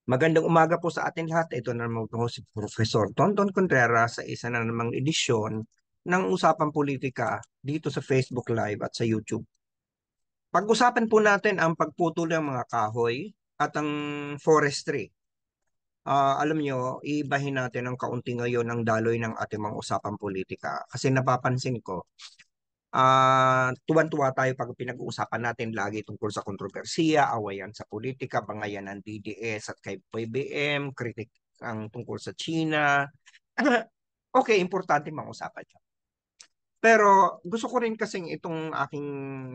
Magandang umaga po sa atin lahat. Ito na naman po si Professor Tonton Contreras sa isa na namang edisyon ng Usapang Politika dito sa Facebook Live at sa YouTube. Pag-usapan po natin ang pagputol ng mga kahoy at ang forestry. Alam nyo, iibahin natin ng kaunti ngayon ang daloy ng ating mga usapang politika. Kasi napapansin ko, tuwan-tuwa tayo pag pinag-uusapan natin lagi tungkol sa kontrobersiya, awayan sa politika, bangayan ng DDS at kay PBM, kritik ang tungkol sa China. Okay, importante mang-usapan siya. Pero gusto ko rin kasing itong aking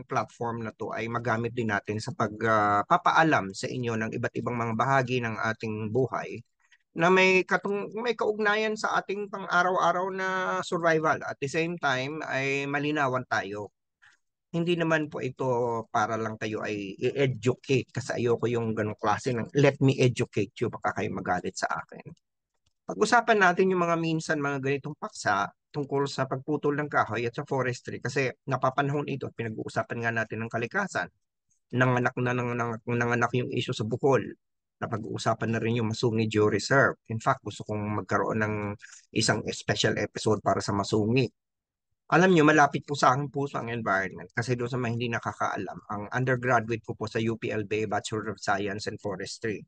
platform na to ay magamit din natin sa pagpapaalam sa inyo ng iba't ibang mga bahagi ng ating buhay na may kaugnayan sa ating pang-araw-araw na survival. At the same time ay malinawan tayo. Hindi naman po ito para lang kayo ay i-educate kasi ayoko yung ganong klase ng let me educate you baka kayo magalit sa akin. Pag-usapan natin yung mga minsan mga ganitong paksa tungkol sa pagputol ng kahoy at sa forestry kasi napapanahon ito at pinag-uusapan nga natin ng kalikasan. Nanganak yung issue sa Bohol. Napag-uusapan na rin yung Masungi Georeserve. In fact, gusto kong magkaroon ng isang special episode para sa Masungi. Alam nyo, malapit po sa aking puso ang environment kasi doon sa mga hindi nakakaalam, ang undergraduate ko po sa UPLB, Bachelor of Science and Forestry.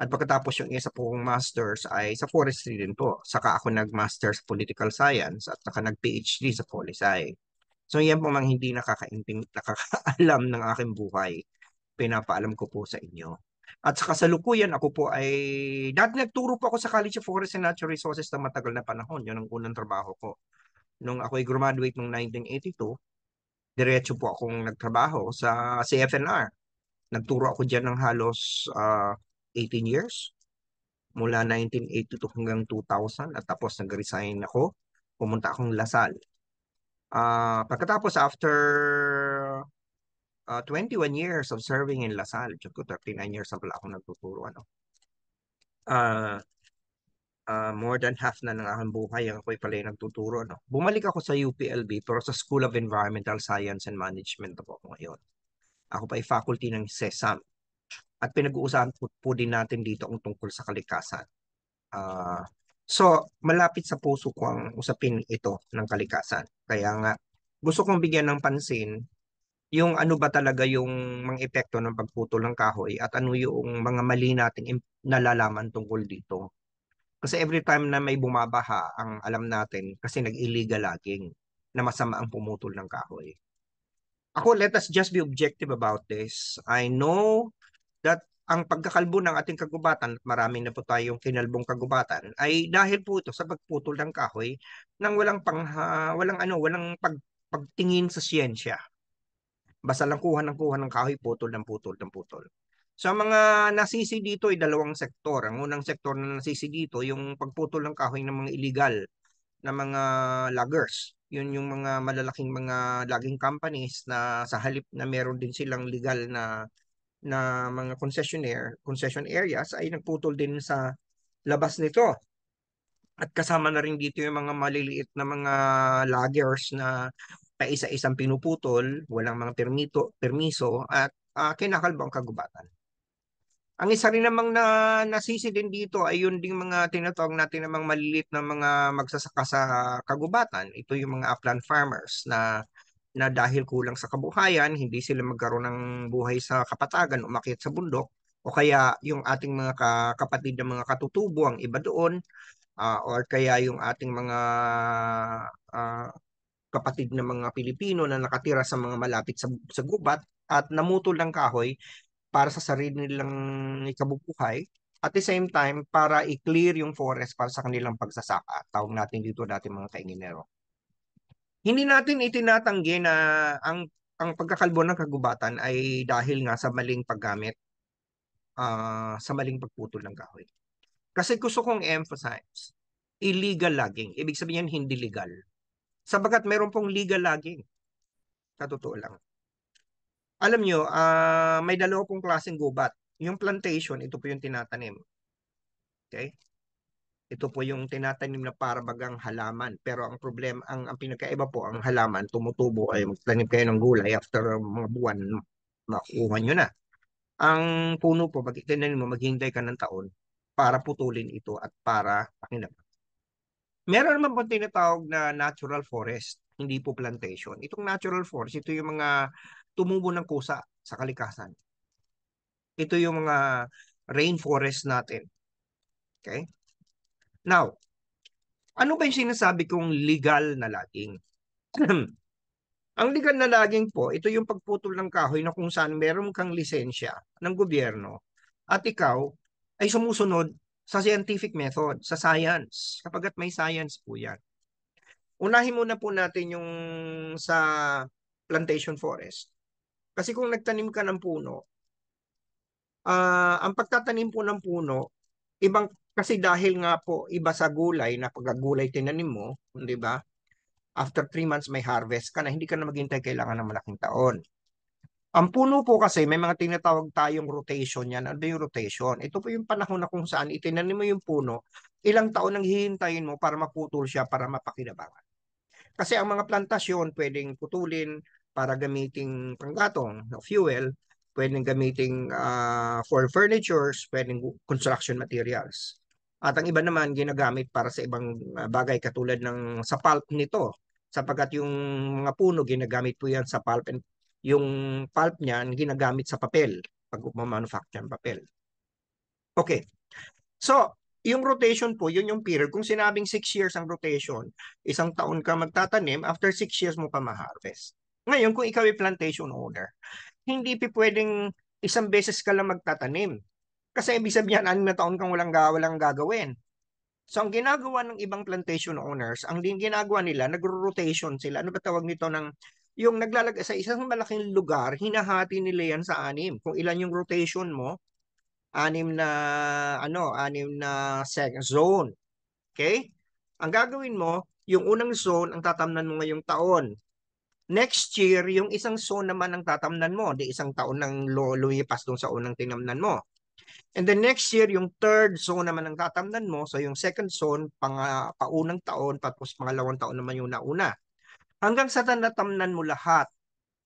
At pagkatapos yung isa pong master's ay sa forestry din po. Saka ako nag-master's political science at saka nag-PhD sa Poli-Sci. So yan po mga hindi nakakaalam ng aking buhay. Pinapaalam ko po sa inyo. At sa kasalukuyan, ako po ay, dati nagturo po ako sa College of Forest and Natural Resources na matagal na panahon. Yun ang unang trabaho ko. Nung ako ay graduate noong 1982, diretso po akong nagtrabaho sa CFNR. Nagturo ako dyan ng halos 18 years, mula 1982 hanggang 2000, at tapos nag-resign ako. Pumunta akong Lasal. Pagkatapos, after 21 years of serving in Lasal, Diyos ko, 39 years na pala ako nagtuturo. Ano? Ah, More than half na ng aking buhay, ako'y pala yung nagtuturo. No? Bumalik ako sa UPLB, pero sa School of Environmental Science and Management ako ngayon. Ako pa ay faculty ng CESAM. At pinag-uusapan po din natin dito ang tungkol sa kalikasan. So, malapit sa puso ko ang usapin ito ng kalikasan. Kaya nga, gusto kong bigyan ng pansin yung ano ba talaga yung mga epekto ng pagputol ng kahoy at ano yung mga mali nating nalalaman tungkol dito. Kasi every time na may bumabaha, ang alam natin, kasi nag-illegal logging na masama ang pumutol ng kahoy. Ako, let us just be objective about this. I know that ang pagkakalbo ng ating kagubatan, at marami na po tayong kinalbong kagubatan, ay dahil po ito sa pagputol ng kahoy nang walang pagtingin sa siyensya. Basta lang kuha ng kahoy, putol ng putol ng putol. Sa mga nasisi dito ay dalawang sektor. Ang unang sektor na nasisi dito, yung pagputol ng kahoy ng mga illegal na mga loggers. Yun yung mga malalaking mga logging companies na sa halip na meron din silang legal na mga concession areas ay nagputol din sa labas nito. At kasama na rin dito yung mga maliliit na mga loggers na paisa-isang pinuputol, walang mga permiso at kinakalbang kagubatan. Ang isa rin namang nasisi din dito ay yun ding mga tinatawag natin namang maliliit na mga magsasaka sa kagubatan. Ito yung mga upland farmers na dahil kulang sa kabuhayan, hindi sila magkaroon ng buhay sa kapatagan, umakyat sa bundok, o kaya yung ating mga kapatid na mga katutubo ang iba doon, or kaya yung ating mga ah, kapatid na mga Pilipino na nakatira sa mga malapit sa gubat at namutol ng kahoy para sa sarili nilang ikabubuhay. At the same time, para i-clear yung forest para sa kanilang pagsasaka. Tawag natin dito natin mga kainginero. Hindi natin itinatanggi na ang ang pagkakalbo ng kagubatan ay dahil nga sa maling paggamit, sa maling pagputol ng kahoy. Kasi gusto kong emphasize, illegal logging. Ibig sabihin hindi legal. Sabagat meron pong legal logging. Sa totoo lang. Alam nyo, may dalawa pong klaseng gubat. Yung plantation, ito po yung tinatanim. Okay? Ito po yung tinatanim na para bagang halaman. Pero ang problema, ang pinagkaiba po, ang halaman, tumutubo ay magtanim kayo ng gulay after mga buwan, makuha nyo na. Ang puno po, pag itinanim mo, maghintay ka ng taon para putulin ito at para pakinabang. Meron naman po tinatawag na natural forest, hindi po plantation. Itong natural forest, ito yung mga tumubo ng kusa sa kalikasan. Ito yung mga rainforest natin. Okay? Now, ano ba yung sinasabi kong legal na logging? Ang legal na logging po, ito yung pagputol ng kahoy na kung saan meron kang lisensya ng gobyerno at ikaw ay sumusunod sa scientific method, sa science, kapag may science po yan. Unahin muna po natin yung sa plantation forest. Kasi kung nagtanim ka ng puno, ang pagtatanim po ng puno, ibang kasi dahil nga po iba sa gulay na pagkagulay tinanim mo, di ba? After 3 months may harvest ka na, hindi ka na maghintay kailangan ng malaking taon. Ang puno po kasi may mga tinatawag tayong rotation yan. Ano ba yung rotation? Ito po yung panahon na kung saan itinanim mo yung puno, ilang taon ang hihintayin mo para maputol siya para mapakinabangan. Kasi ang mga plantasyon pwedeng putulin para gamiting panggatong no, fuel, pwedeng gamiting for furnitures, pwedeng construction materials. At ang iba naman ginagamit para sa ibang bagay katulad ng sa pulp nito. Sapagkat yung mga puno ginagamit po yan sa pulp and yung pulp niyan ginagamit sa papel pag manufacture ng papel. Okay. So, yung rotation po, yun yung period. Kung sinabing 6 years ang rotation, isang taon ka magtatanim, after 6 years mo pa ma-harvest. Ngayon, kung ikaw ay plantation owner, hindi pa pwedeng isang beses ka lang magtatanim. Kasi ibig sabihin, 6 na taon kang walang gagawin. So, ang ginagawa ng ibang plantation owners, ang din ginagawa nila, nagro-rotation sila. Ano ba tawag nito ng, yung naglalagay sa isang malaking lugar, hinahati nila yan sa 6. Kung ilan yung rotation mo, 6 na zone. Okay? Ang gagawin mo, yung unang zone ang tatamnan mo ngayong taon. Next year, yung isang zone naman ang tatamnan mo. Di isang taon nang lumipas doon sa unang tinamnan mo. And then next year, yung third zone naman ang tatamnan mo. So yung second zone, paunang taon, tapos pangalawang taon naman yung nauna. Hanggang sa natamnan mo lahat.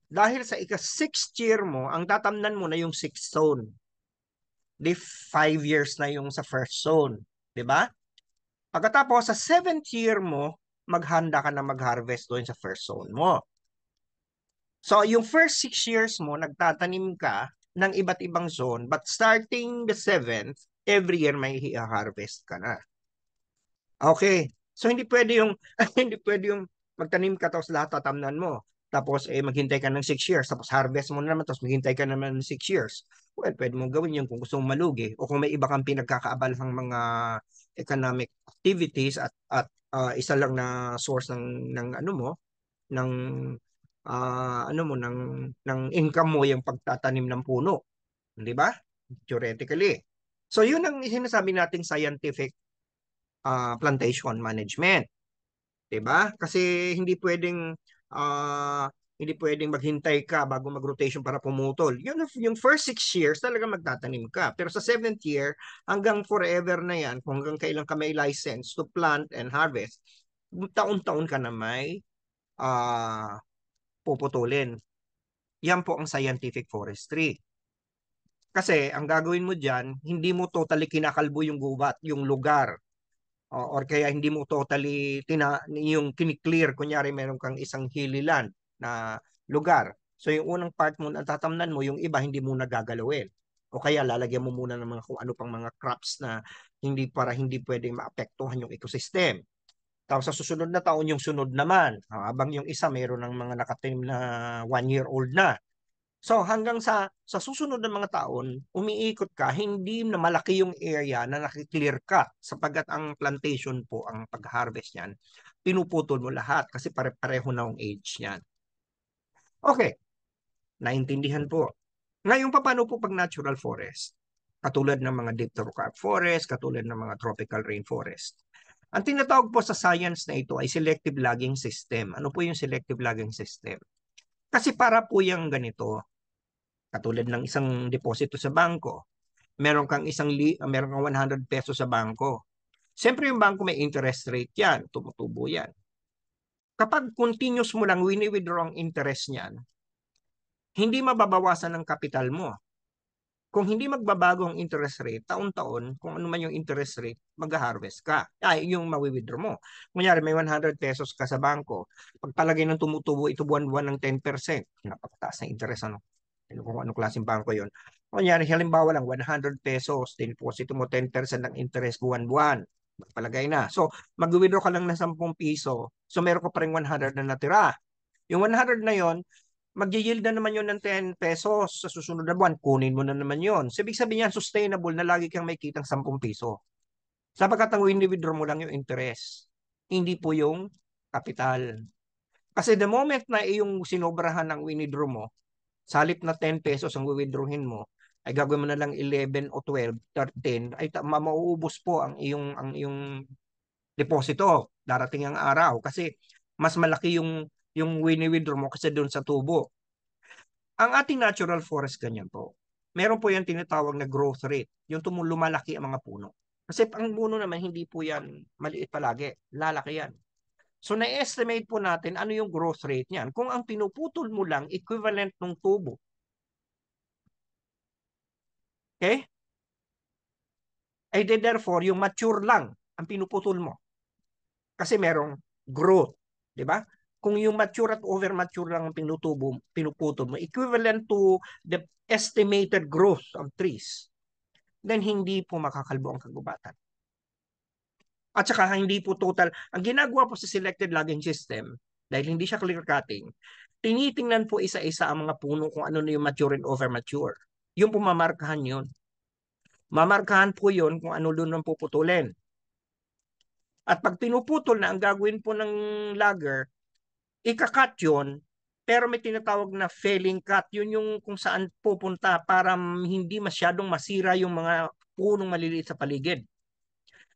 Dahil sa ika-sixth year mo, ang tatamnan mo na yung sixth zone. Di 5 years na yung sa first zone. Di ba? Pagkatapos, sa 7th year mo, maghanda ka na mag-harvest doon sa first zone mo. So, yung first 6 years mo, nagtatanim ka ng iba't ibang zone, but starting the 7th, every year may harvest ka na. Okay. So, hindi pwede yung, hindi pwede yung magtanim ka tapos lahat tatamnan mo. Tapos, maghintay ka ng 6 years. Tapos, harvest mo naman. Tapos, maghintay ka naman ng 6 years. Well, pwede mong gawin yun kung gusto mong malugi. O kung may iba kang pinagkakaabalhang mga economic activities at isa lang na source ng ano mo, ng ng income mo yung pagtatanim ng puno. Di ba? Theoretically. So, yun ang sinasabi nating scientific plantation management. 'Di ba? Kasi hindi pwedeng maghintay ka bago mag-rotation para pumutol. Yung first 6 years talaga magtatanim ka. Pero sa 7th year, hanggang forever na yan, kung hanggang kailan ka may license to plant and harvest, taon-taon ka na may uh, puputulin. Yan po ang scientific forestry. Kasi ang gagawin mo dyan, hindi mo totally kinakalbo yung gubat, yung lugar. Or kaya hindi mo totally yung kiniklear. Kunyari meron kang isang hilly land na lugar. So yung unang part mo na tatamnan mo, yung iba hindi mo nagagalawin. O kaya lalagyan mo muna ng mga kung ano pang mga crops na hindi pwedeng maapektuhan yung ecosystem. Tapos sa susunod na taon, yung sunod naman. Habang yung isa mayroon ng mga nakatanim na 1-year-old na. So hanggang sa susunod ng mga taon, umiikot ka, hindi na malaki yung area na nakiklear cut sapagkat ang plantation po, ang pag-harvest niyan, pinuputol mo lahat kasi pare-pareho na ang age niyan. Okay, naintindihan po. Ngayon, paano po pag natural forest? Katulad ng mga dipterocarp forest, katulad ng mga tropical rainforest. Ang tinatawag po sa science na ito ay selective logging system. Ano po yung selective logging system? Kasi para po yung ganito, katulad ng isang deposito sa bangko, meron kang 100 pesos sa bangko. Siyempre yung bangko may interest rate yan, tumutubo yan. Kapag continuous mo lang wini-withdraw ang interest niyan, hindi mababawasan ng kapital mo. Kung hindi magbabago ang interest rate, taon-taon, kung ano man yung interest rate, mag-harvest ka. Ay, yung mawi-withdraw mo. Kunyari, may 100 pesos ka sa bangko. Pagpalagay ng tumutubo, ito buwan-buwan ng 10%. Napakataas na interest, ano? Kung anong klaseng bangko yon. Kunyari, halimbawa lang, 100 pesos, deposito mo 10% ng interest buwan-buwan. Palagay na. So, mag-withdraw ka lang ng 10 piso. So, meron ka pa rin 100 na natira. Yung 100 na yon, mag-yield na naman yun ng 10 pesos sa susunod na buwan. Kunin mo na naman yun. So, ibig sabihin yan, sustainable na lagi kang may kitang 10 piso. Sapagkat ang withdraw mo lang yung interest. Hindi po yung capital. Kasi the moment na yung sinobrahan ng withdraw mo, sa halip na 10 pesos ang withdrawin mo, ay gagawin mo na lang 11 o 12, 13, ay mauubos po ang iyong deposito. Darating ang araw kasi mas malaki yung wini-withdraw mo kasi doon sa tubo. Ang ating natural forest ganyan po. Meron po yung tinatawag na growth rate, yung lumalaki ang mga puno. Kasi ang puno naman hindi po yan maliit palagi, lalaki yan. So na-estimate po natin ano yung growth rate niyan. Kung ang pinuputol mo lang equivalent ng tubo. Okay? Ay therefore yung mature lang ang pinuputol mo. Kasi merong growth, 'di ba? Kung yung mature at over mature lang ang pinuputol mo, equivalent to the estimated growth of trees, then hindi po makakalbo ang kagubatan. At saka hindi po total. Ang ginagawa po sa selected logging system, dahil hindi siya clear cutting, tinitingnan po isa-isa ang mga puno kung ano na yung mature and over mature. Yung po mamarkahan yun. Mamarkahan po yun kung ano doon ang puputulin. At pag pinuputol na, ang gagawin po ng logger, ikakat yun, pero may tinatawag na failing cut. Yun yung kung saan pupunta para hindi masyadong masira yung mga punong maliliit sa paligid.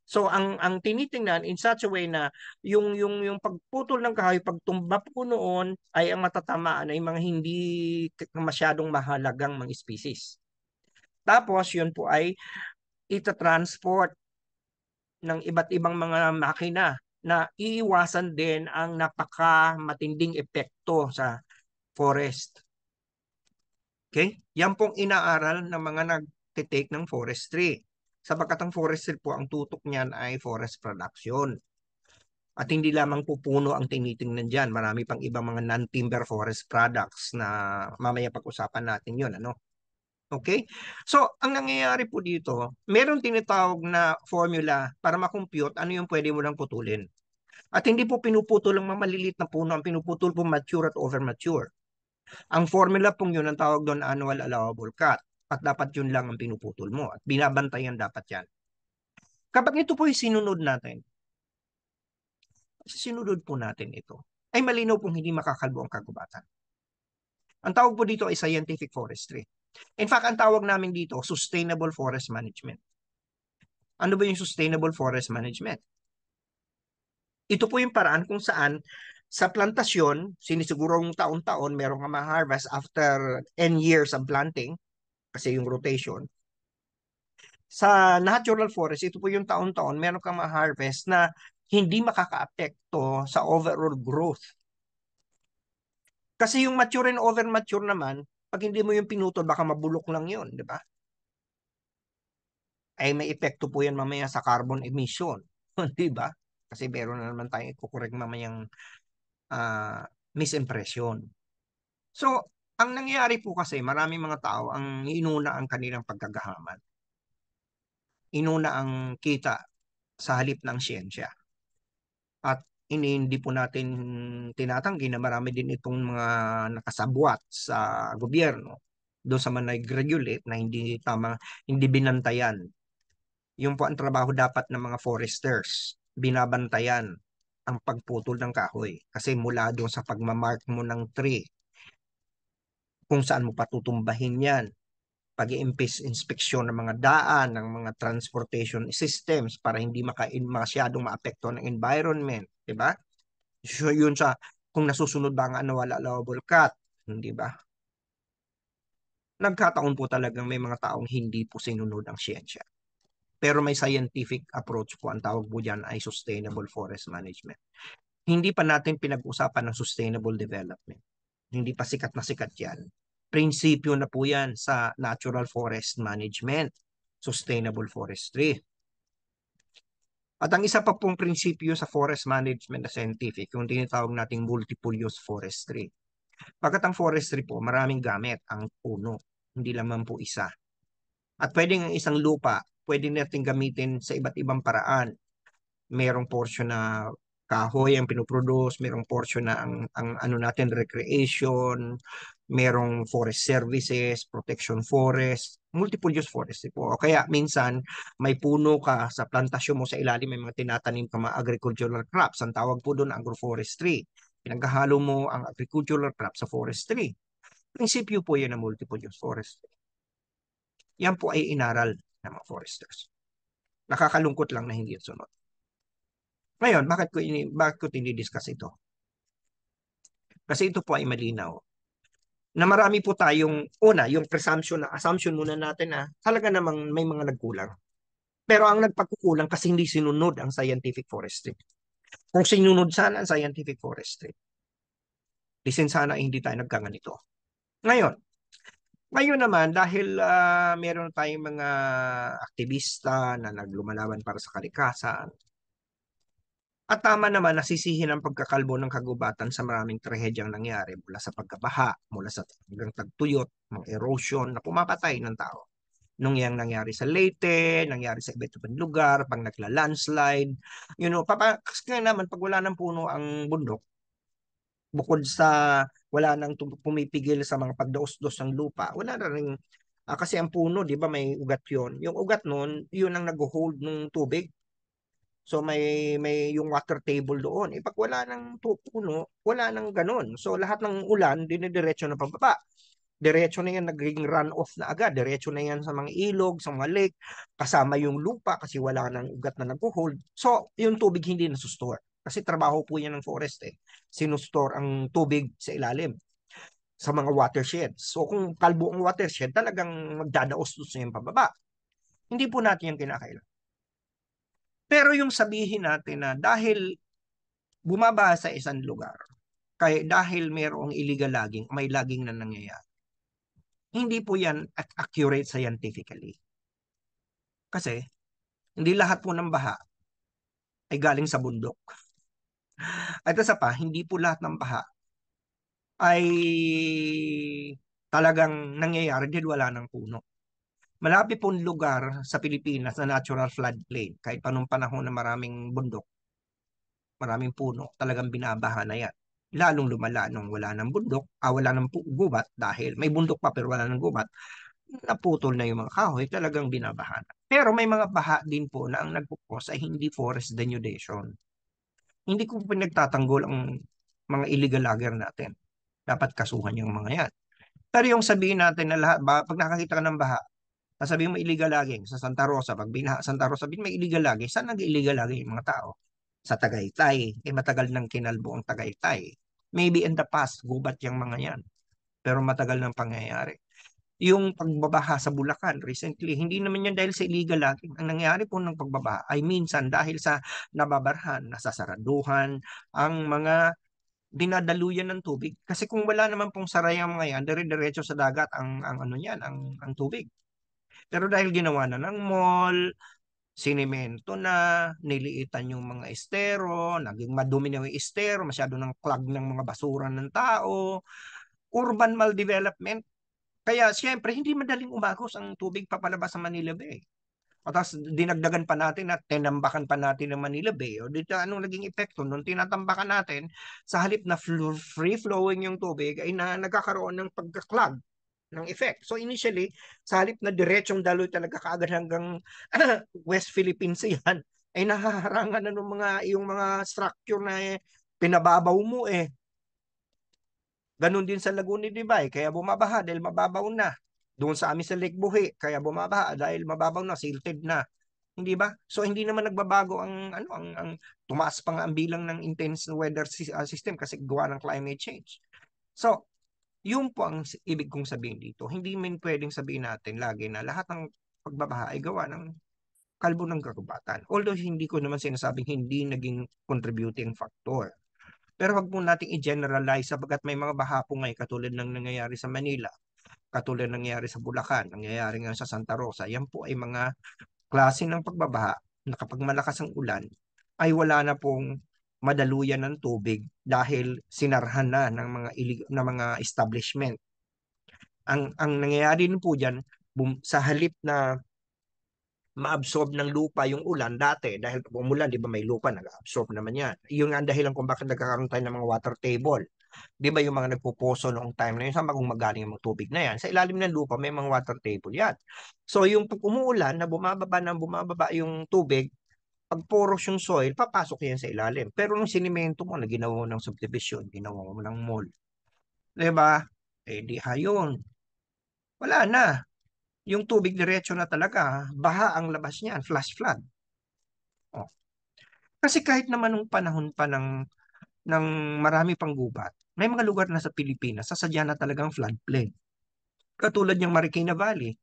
So ang tinitingnan in such a way na yung pagputol ng kahoy, pagtumba po noon ay ang matatamaan ay mga hindi masyadong mahalagang mga species. Tapos yun po ay ita-transport ng iba't ibang mga makina na iiwasan din ang napaka matinding epekto sa forest. Okay? Yan pong inaaral ng mga nag-take ng forestry. Sapagkat ang forestry po, ang tutok niyan ay forest production. At hindi lamang po puno ang tinitingnan dyan. Marami pang ibang mga non-timber forest products na mamaya pag-usapan natin yun. Ano? Okay? So, ang nangyayari po dito, meron tinatawag na formula para makompute ano yung pwede mo lang putulin. At hindi po pinuputol ang maliliit na puno, ang pinuputol po mature at over mature. Ang formula pong yun, ang tawag doon annual allowable cut. At dapat yun lang ang pinuputol mo. At binabantayan dapat yan. Kapag ito po yung sinunod natin, sinunod po natin ito, ay malinaw pong hindi makakalbo ang kagubatan. Ang tawag po dito ay scientific forestry. In fact, ang tawag namin dito, sustainable forest management. Ano ba yung sustainable forest management? Ito po yung paraan kung saan sa plantasyon, sinisigurong taon-taon meron ka ma-harvest after 10 years of planting, kasi yung rotation. Sa natural forest, ito po yung taon-taon meron kang ma-harvest na hindi makaka-apekto sa overall growth. Kasi yung mature and over mature naman, pag hindi mo yung pinutol, baka mabulok lang yun, di ba? Ay may epekto po yan mamaya sa carbon emission, di ba? Kasi meron na naman tayong ikukorek mamayang misimpression. So, ang nangyayari po kasi, maraming mga tao ang inuna ang kanilang pagkagahaman. Inuna ang kita sa halip ng siyensya. At hindi po natin tinatanggi na marami din itong mga nakasabwat sa gobyerno doon sa mga nag-regulate na hindi tama, hindi binantayan. Yung po ang trabaho dapat ng mga foresters, binabantayan ang pagputol ng kahoy. Kasi mula doon sa pagmamark mo ng tree, kung saan mo patutumbahin yan, pag-inspeksyon ng mga daan, ng mga transportation systems para hindi masyadong maapekto ng environment, di ba? So yun sa kung nasusunod ba ang annual allowable cut, di ba? Nagkataon po talagang may mga taong hindi po sinunod ang siyensya. Pero may scientific approach po, ang tawag po dyan ay sustainable forest management. Hindi pa natin pinag-usapan ng sustainable development. Hindi pa sikat na sikat yan. Prinsipyo na po yan sa natural forest management, sustainable forestry. At ang isa pa pong prinsipyo sa forest management na scientific, yung tinatawag nating multiple use forestry. Pagkat ang forestry po, maraming gamit ang puno, hindi lamang po isa. At pwedeng ang isang lupa, pwede natin gamitin sa iba't ibang paraan. Merong portion na kahoy ang pinoproduce, merong portion na ang ano natin recreation, merong forest services, protection forest, multiple use forestry po. O kaya minsan may puno ka sa plantasyon mo sa ilalim, may mga tinatanim ka mga agricultural crops. Ang tawag po doon agroforestry. Pinaghahalo mo ang agricultural crops sa forestry. Prinsipyo po yan ng multiple use forestry. Yan po ay inaral ng mga foresters. Nakakalungkot lang na hindi ito sunod. Ngayon, bakit ko tinidiscuss ito? Kasi ito po ay malinaw na marami po tayong, una, yung assumption muna natin na talaga namang may mga nagkulang. Pero ang nagpagkukulang kasi hindi sinunod ang scientific forestry. Kung sinunod sana ang scientific forestry, listen sana hindi tayo nagkaganito. Ngayon, ngayon naman, dahil meron tayong mga aktivista na naglumalaban para sa kalikasan, at tama naman, nasisihin ang pagkakalbo ng kagubatan sa maraming trahedyang nangyari mula sa pagkabaha, mula sa hanggang tagtuyot, mga erosion na pumapatay ng tao. Nung yang nangyari sa Leyte, nangyari sa iba't ibang lugar, pag nagla-landslide, kasi naman pag wala ng puno ang bundok, bukod sa wala nang pumipigil sa mga pagdaos-dos ng lupa, wala na rin, kasi ang puno, di ba may ugat yon. Yung ugat nun, yun ang nag-hold ng tubig. So may yung water table doon. Pag wala ng puno, wala nang ganun. So lahat ng ulan dinidiretso na pababa. Diretso na yan naging run-off na agad. Diretso na yan sa mga ilog, sa mga lake, kasama yung lupa kasi wala nang ugat na nag-hold. So yung tubig hindi nasustore. Kasi trabaho po yan ng forest eh. Sinustore ang tubig sa ilalim sa mga watersheds. So kung kalbo ang watershed, talagang magdadaos-dos na yung pababa. Hindi po natin yung kinakailangan. Pero yung sabihin natin na dahil bumaba sa isang lugar, kaya dahil mayroong illegal logging, may logging na nangyayari, hindi po yan accurate scientifically. Kasi hindi lahat po ng baha ay galing sa bundok. At isa pa, hindi po lahat ng baha ay talagang nangyayari dahil wala ng puno. Malapit pong lugar sa Pilipinas na natural floodplain, kahit panong panahon na maraming bundok, maraming puno, talagang binabaha na yan. Lalong lumala nung wala ng bundok, wala ng gubat dahil may bundok pa pero wala ng gubat, naputol na yung mga kahoy, talagang binabaha na. Pero may mga baha din po na ang nagpupos ay hindi forest denudation. Hindi ko pinagtatanggol ang mga illegal logger natin. Dapat kasuhan yung mga yan. Pero yung sabihin natin na lahat, pag nakakita ka ng baha, sasabihin mo illegal logging sa Santa Rosa, pag binaha Santa Rosa, may illegal logging. Saan nag-illegal logging yung mga tao? Sa Tagaytay. Matagal nang kinalbo ang Tagaytay. Maybe in the past, gubat yung mga yan. Pero matagal nang pangyayari. Yung pagbabaha sa Bulacan recently, hindi naman yan dahil sa illegal logging. Ang nangyari po ng pagbabaha ay minsan dahil sa nababarhan, nasasaraduhan, ang mga dinadaluyan ng tubig. Kasi kung wala naman pong saray ang mga yan, dire-diretso sa dagat ang ano yan, ang tubig. Pero dahil ginawa na ng mall, sinemento na, niliitan yung mga estero, naging madumi na yung estero, masyado ng clog ng mga basura ng tao, urban maldevelopment. Kaya siyempre, hindi madaling umagos ang tubig papalabas sa Manila Bay. O tapos dinagdagan pa natin at tinambakan pa natin ng Manila Bay. O dito anong naging epekto? Nung tinatambakan natin, sa halip na free-flowing yung tubig, ay nagkakaroon ng pagka-clog ng effect. So initially, sa halip na diretsong daloy talaga kaagad hanggang West Philippines yan, ay nahaharangan na ng yung mga structure na pinababaw mo eh. Ganon din sa Laguna de Bay, kaya bumabaha dahil mababaw na. Doon sa amin sa Lake Buhi, kaya bumabaha dahil mababaw na, silted na. Hindi ba? So hindi naman nagbabago ang tumaas pa nga ang bilang ng intense weather system kasi gawa ng climate change. So, yun po ang ibig kong sabihin dito. Hindi man pwedeng sabihin natin lagi na lahat ng pagbabaha ay gawa ng kalbo ng kagubatan. Although hindi ko naman sinasabing hindi naging contributing factor. Pero wag po nating i-generalize sapagkat may mga baha po ngayon katulad ng nangyayari sa Manila Katulad ng nangyayari sa Bulacan, nangyayari ngayon sa Santa Rosa. Yan po ay mga klase ng pagbabaha na kapag malakas ang ulan, ay wala na pong madaluyan ng tubig dahil sinarhan na ng mga establishment. Ang nangyayari din po diyan, sa halip na ma-absorb ng lupa yung ulan dati dahil pag umulan, di ba may lupa, nag-absorb naman yan. Yun nga ang dahilan kung bakit nagkakaroon tayo ng mga water table. Di ba yung mga nagpuposo noong time na yun, saan ba kung magaling yung mga tubig na yan? Sa ilalim ng lupa, may mga water table yan. So yung pag umuulan, na bumababa ng bumababa yung tubig, pag porous yung soil, papasok yan sa ilalim. Pero nung sinimento mo na ginawa mo ng subdivision, ginawa mo ng mall, di ba? Eh di hayon. Wala na. Yung tubig diretso na talaga, baha ang labas niyan, flash flood. Oh. Kasi kahit naman nung panahon pa ng marami pang gubat, may mga lugar na sa Pilipinas, sasadya na talagang floodplain. Katulad ng Marikina Valley,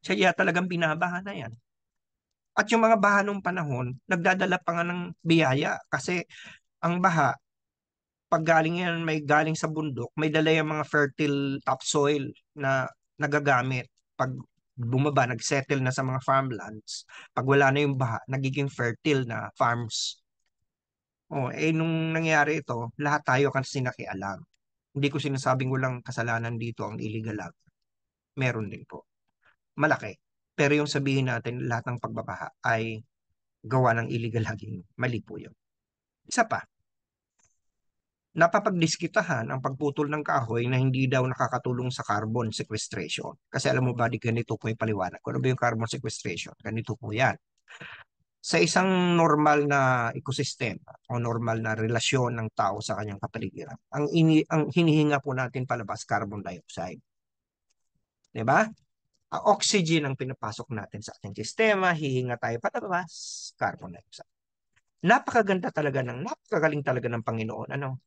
sadya talagang binabaha na yan. At yung mga baha nung panahon, nagdadala pa nga ng biyaya kasi ang baha, pag galing yan, may galing sa bundok, may dala yung mga fertile topsoil na nagagamit. Pag bumaba, nagsettle na sa mga farmlands, pag wala na yung baha, nagiging fertile na farms. Oh, nung nangyari ito, lahat tayo kasi nakialam. Hindi ko sinasabing walang kasalanan dito ang illegal logging. Meron din po. Malaki. Pero yung sabihin natin lahat ng pagbabaha ay gawa ng illegal logging, mali po yun. Isa pa, napapagdiskitahan ang pagputol ng kahoy na hindi daw nakakatulong sa carbon sequestration. Kasi alam mo ba, di ganito po yung paliwanag. Kung ano ba yung carbon sequestration? Ganito po yan. Sa isang normal na ecosystem o normal na relasyon ng tao sa kanyang kapaligiran, ang hinihinga po natin palabas, carbon dioxide. 'Di ba? Ang oxygen ang pinapasok natin sa ating sistema, hihinga tayo palabas, carbon dioxide. Napakagaling talaga ng Panginoon. Ano?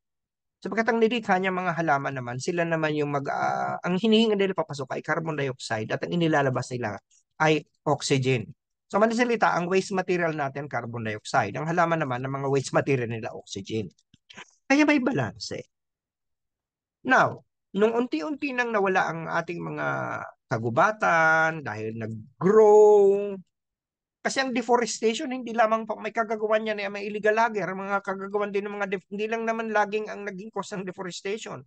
Sapagkat ang nilikha niya mga halaman naman, sila naman yung ang hinihinga nila papasok ay carbon dioxide at ang inilalabas nila ay oxygen. So, madaling salita, ang waste material natin, carbon dioxide. Ang halaman naman, ng mga waste material nila, oxygen. Kaya may balance eh. Now, nung unti-unti nang nawala ang ating mga kagubatan dahil nag-grow, kasi ang deforestation, hindi lamang po may kagagawan niya na may illegal logger, mga kagagawan din ng hindi lang naman laging ang naging cause ng deforestation.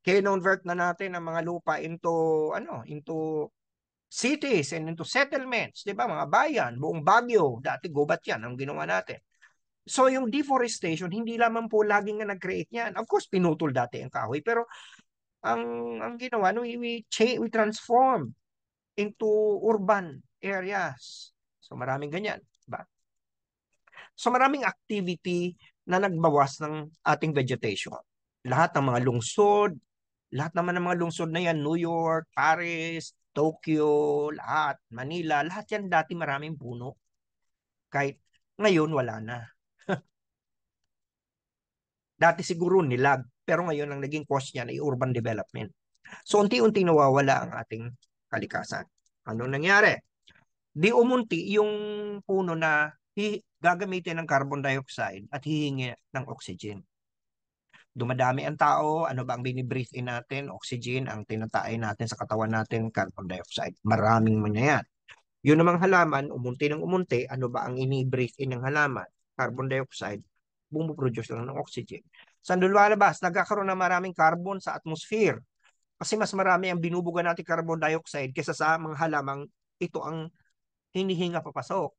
Kinonvert na natin ang mga lupa into cities and into settlements, di ba? Mga bayan, buong Baguio, dati gubat yan, ang ginawa natin. So yung deforestation, hindi lamang po laging nga nag-create yan. Of course, pinutol dati ang kahoy, pero ang ang ginawa, no, we transform into urban areas. So maraming ganyan, ba? So maraming activity na nagbawas ng ating vegetation. Lahat ng mga lungsod, lahat naman ng mga lungsod na yan, New York, Paris, Tokyo, lahat, Manila, lahat yan dati maraming puno. Kahit ngayon wala na. Dati siguro nilag, pero ngayon ang naging cause niya ay urban development. So unti-unti nawawala ang ating kalikasan. Ano nangyari? Di umunti yung puno na gagamitin ng carbon dioxide at hihingi ng oxygen. Dumadami ang tao, ano ba ang binibreathe in natin? Oxygen, ang tinatay natin sa katawan natin, carbon dioxide. Maraming mga yan. Yun namang halaman, umunti ng umunti, ano ba ang ini-breathe in ng halaman? Carbon dioxide, bumuproduce lang ng oxygen. Saan lumalabas? Nagkakaroon ng maraming carbon sa atmosphere. Kasi mas marami ang binubuga natin carbon dioxide kaysa sa mga halamang ito ang hinihinga papasok.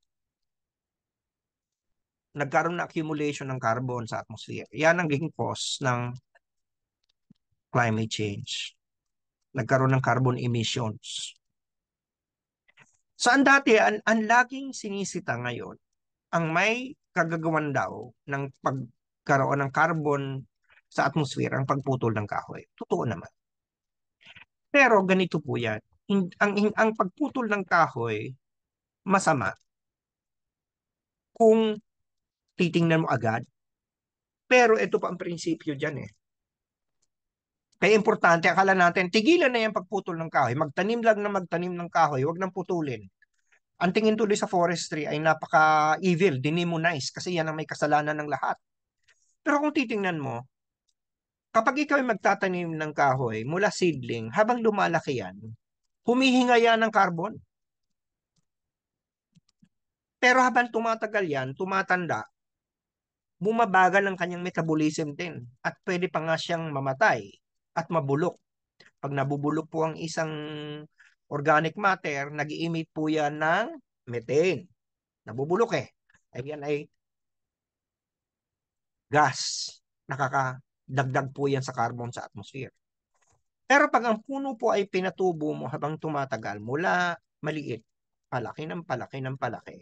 Nagkaroon na accumulation ng carbon sa atmosphere. Yan ang naging cause ng climate change. Nagkaroon ng carbon emissions. Saan dati, ang laging sinisita ngayon, ang may kagagawan daw ng pagkaroon ng carbon sa atmosphere, ang pagputol ng kahoy. Totoo naman. Pero ganito po yan. Ang pagputol ng kahoy, masama kung titingnan mo agad. Pero ito pa ang prinsipyo dyan eh. Kaya importante, akala natin, tigilan na yung pagputol ng kahoy. Magtanim lang na magtanim ng kahoy, wag nang putulin. Ang tingin tuloy sa forestry ay napaka-evil, demonize, kasi yan ang may kasalanan ng lahat. Pero kung titingnan mo, Kapag ikaw ay magtatanim ng kahoy mula seedling, habang lumalaki yan, humihinga yan ng carbon. Pero habang tumatagal yan, tumatanda, bumabagal ang kanyang metabolism din. At pwede pa nga siyang mamatay at mabulok. Pag nabubulok po ang isang organic matter, nag-i-emit po yan ng methane. Nabubulok eh. Ayan ay gas. Nakakadagdag po yan sa carbon sa atmosphere. Pero pag ang puno po ay pinatubo mo habang tumatagal, mula maliit, palaki ng palaki ng palaki,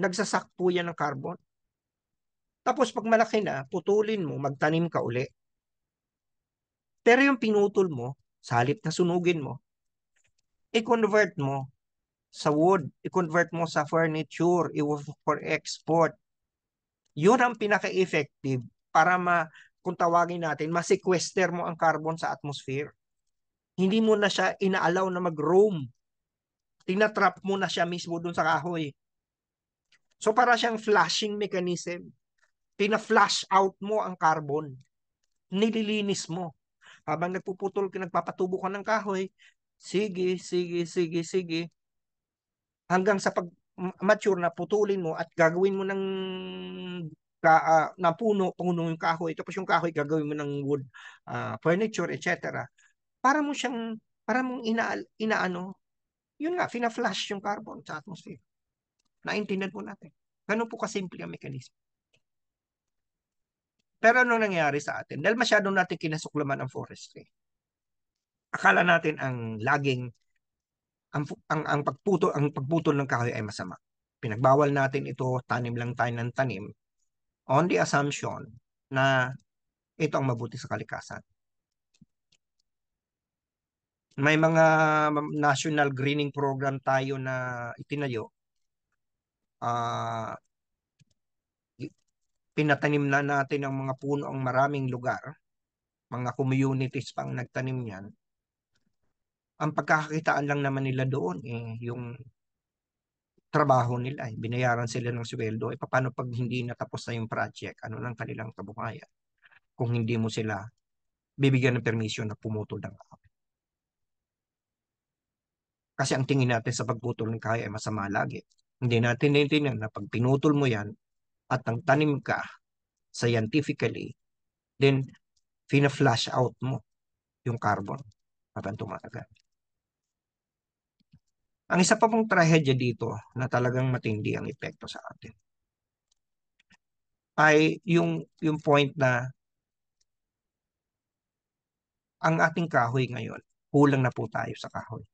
nagsasak po yan ng carbon. Tapos pag malaki na, putulin mo, magtanim ka uli. Pero yung pinutol mo, sa halip na sunugin mo, i-convert mo sa wood, i-convert mo sa furniture, for export. Yun ang pinaka-effective para kung tawagin natin, ma-sequester mo ang carbon sa atmosphere. Hindi mo na siya inaalaw na mag-roam. Tinatrap mo na siya mismo dun sa kahoy. So para siyang flashing mechanism. Tina-flash out mo ang carbon. Nililinis mo. Habang nagpuputol ka, nagpapatubo ka ng kahoy, sige, sige, sige, sige, hanggang sa pag mature na putulin mo at gagawin mo ng na puno yung kahoy, tapos yung kahoy gagawin mo ng wood furniture, etc. Para mo siyang, para mong inaano, yun nga, fina-flash yung carbon sa atmosphere. Naintindihan po natin. Ganun po kasimple ang mechanism. Pero ano nangyari sa atin? Dahil masyadong natin kinasuklaman ang forestry. Akala natin ang pagputol ng kahoy ay masama. Pinagbawal natin ito, tanim lang tayo ng tanim on the assumption na ito ang mabuti sa kalikasan. May mga national greening program tayo na itinayo. Uh, Pinatanim na natin ang mga puno ang maraming lugar. Mga communities pang nagtanim yan. Ang pagkakakitaan lang naman nila doon, yung trabaho nila. Binayaran sila ng sweldo. Paano pag hindi natapos na yung project? Ano lang kanilang kabuhayan? Kung hindi mo sila bibigyan ng permission na pumutol ng kahoy. Kasi ang tingin natin sa pagputol ng kahoy ay masama lagi. Hindi natin naiintindihan na pag pinutol mo yan at ang tanim ka scientifically, then fina-flash out mo yung carbon habang tumatagal. Ang isa pa pong trahedya dito na talagang matindi ang epekto sa atin ay yung point na ang ating kahoy ngayon, kulang na po tayo sa kahoy.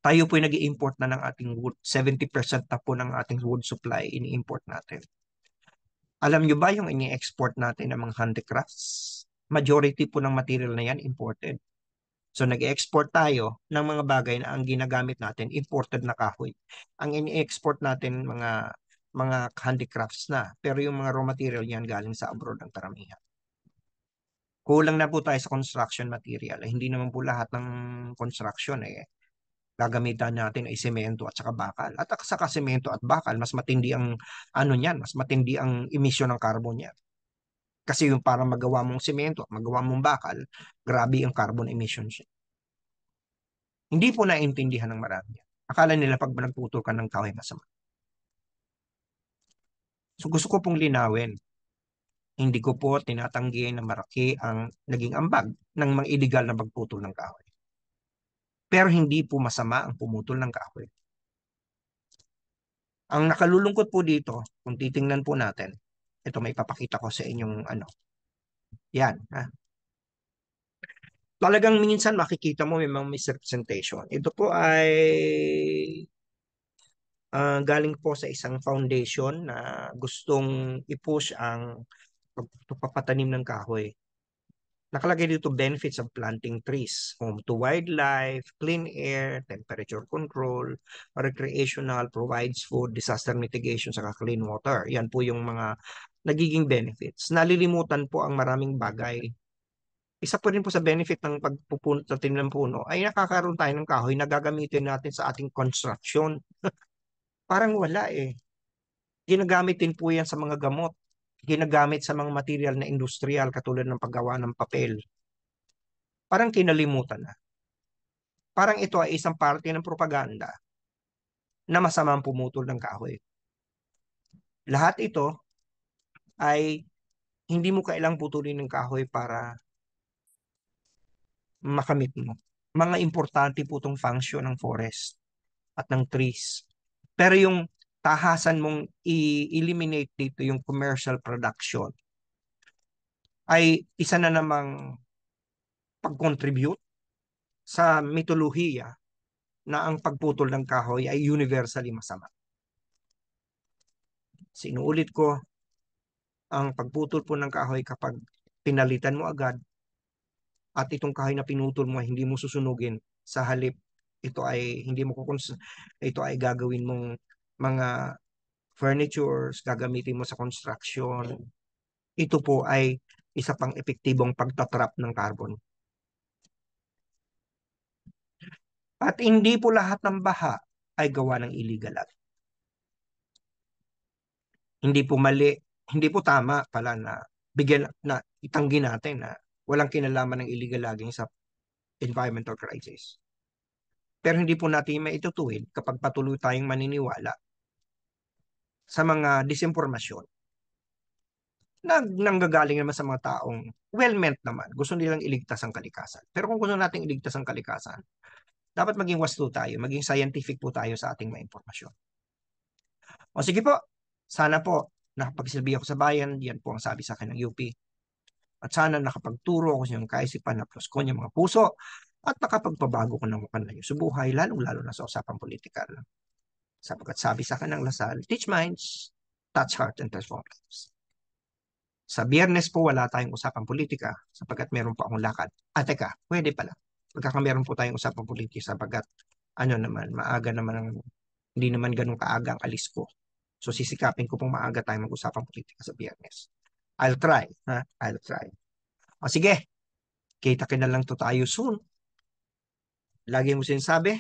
Tayo po nag import na ng ating wood. 70% na po ng ating wood supply ini-import natin. Alam nyo ba yung ini-export natin ng mga handicrafts? Majority po ng material na yan imported. So nag-export tayo ng mga bagay na ang ginagamit natin, imported na kahoy. Ang ini-export natin mga handicrafts na. Pero yung mga raw material yan galing sa abroad ang karamihan. Kulang na po tayo sa construction material. Hindi naman po lahat ng construction gagamitan natin ay semento at saka bakal. At saka semento at bakal, mas matindi ang ano niyan, mas matindi ang emission ng carbon niyan. Kasi yung para magawa mong semento at magawa mong bakal, grabe yung carbon emissions niya. Hindi po naiintindihan ng marami. Akala nila pag nagputol ka ng kahoy masama. So gusto ko pong linawin. Hindi ko po tinatanggi na maraki ang naging ambag ng mga illegal na pagputol ng kahoy. Pero hindi po masama ang pumutol ng kahoy. Ang nakalulungkot po dito, kung titingnan po natin, ito may papakita ko sa inyong ano. Yan. Ha? Talagang minsan makikita mo may mga misrepresentation. Ito po ay galing po sa isang foundation na gustong i-push ang pagpapatanim ng kahoy. Nakalagay dito benefits of planting trees, home to wildlife, clean air, temperature control, recreational, provides food, disaster mitigation, saka clean water. Yan po yung mga nagiging benefits. Nalilimutan po ang maraming bagay. Isa po rin po sa benefit ng pagpupunta ng puno ay nakakaroon tayo ng kahoy na gagamitin natin sa ating construction. Parang wala eh. Ginagamit din po yan sa mga gamot. ginagamit sa mga material na industrial katulad ng paggawa ng papel, parang kinalimutan na. Parang ito ay isang parte ng propaganda na masamang pumutol ng kahoy. Lahat ito ay hindi mo kailang putulin ng kahoy para makamit mo. Mga importante po itong function ng forest at ng trees. Pero yung tahasan mong i-eliminate dito yung commercial production ay isa na namang pag-contribute sa mitolohiya na ang pagputol ng kahoy ay universally masama. Sinuulit ko, ang pagputol po ng kahoy kapag pinalitan mo agad at itong kahoy na pinutol mo hindi mo susunugin sa halip ito ay hindi mo ito ay gagawin mong mga furnitures, gagamitin mo sa construction. Ito po ay isa pang epektibong pagtatrap ng carbon. At hindi po lahat ng baha ay gawa ng illegal logging. Hindi po mali, hindi po tama pala na bigyan na itanggi natin na walang kinalaman ng illegal logging sa environmental crisis. Pero hindi po natin maitutuwid kapag patuloy tayong maniniwala sa mga disinformasyon na nanggagaling naman sa mga taong well-meant naman. Gusto nilang iligtas ang kalikasan. Pero kung gusto nating iligtas ang kalikasan, dapat maging wasto tayo, maging scientific po tayo sa ating mga impormasyon. O sige po, sana po nakapagsilbi ako sa bayan, yan po ang sabi sa akin ng UP. At sana nakapagturo ako sa inyong kaisipan na plus ko yung mga puso at nakapagpabago ko ng pananaw sa buhay, lalong-lalo na sa usapang politikal. Sapagkat sabi sa akin ng Lasal, teach minds, touch heart, and transform lives. Sa Biyernes po, wala tayong usapang politika sapagkat meron pa akong lakad. Teka, pwede pala. Pagkakameron po tayong usapang politika sapagkat ano naman, maaga naman hindi naman ganun kaaga ang alis ko. So sisikapin ko pong maaga tayong mag-usapang politika sa Biyernes. I'll try. Ha? I'll try. O sige, kita-kita lang to tayo soon. Lagi mo sinasabi,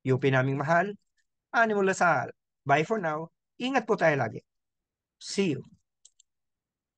UP naming mahal, Ani mo Lasal. Bye for now. Ingat po tayo lagi. See you.